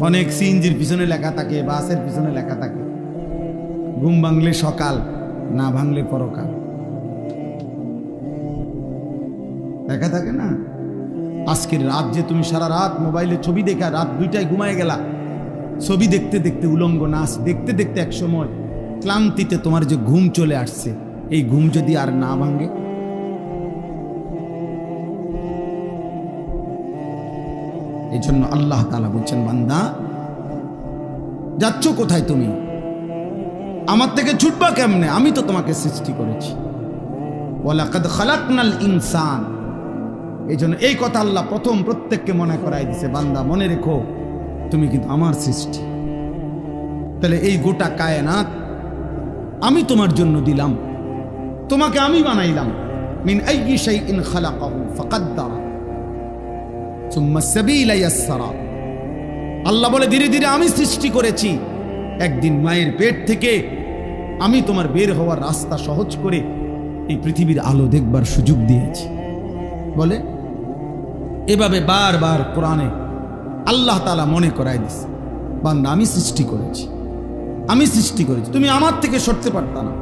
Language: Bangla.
অনেক সিএনজির পিছনে লেখা থাকে, বাসের পিছনে লেখা থাকে, ঘুম ভাঙলে সকাল, না ভাঙলে পরকাল, লেখা থাকে না। আজকের রাত যে তুমি সারা রাত মোবাইলে ছবি দেখা রাত 2টায় ঘুমায় গেলা, ছবি দেখতে দেখতে, উলঙ্গ নাচ দেখতে দেখতে এক সময় ক্লান্তিতে তোমার যে ঘুম চলে আসছে, এই ঘুম যদি আর না ভাঙে, এই জন্য আল্লাহ তাআলা বলছেন, বান্দা যাচ্ছ কোথায় তুমি? আমার থেকে ছুটবা কেমনে? আমি তো তোমাকে সৃষ্টি করেছি। ওয়ালাকাদ খালাকনাল ইনসান। এই জন্য এই কথা আল্লাহ প্রথম প্রত্যেককে মনে করাই দিছে, বান্দা মনে রেখো তুমি কিন্তু আমার সৃষ্টি। তাহলে এই গোটা কায়নাত আমি তোমার জন্য দিলাম, তোমাকে আমি বানাইলাম। মিন আইয়ি শাইইন খালাকাহু ফাকাদ্দারা সুম্মা সাবিলা ইয়াসসারা। আল্লাহ বলে ধীরে ধীরে আমি সৃষ্টি করেছি। একদিন মায়ের পেট থেকে আমি তোমার বের হওয়ার রাস্তা সহজ করে এই পৃথিবীর আলো দেখবার সুযোগ দিয়েছি। বলে এভাবে বারবার কোরআনে আল্লাহ তাআলা মনে করাই দিছে, বান্দা আমি সৃষ্টি করেছি, আমি সৃষ্টি করেছি, তুমি আমার থেকে সরতে পারতা না।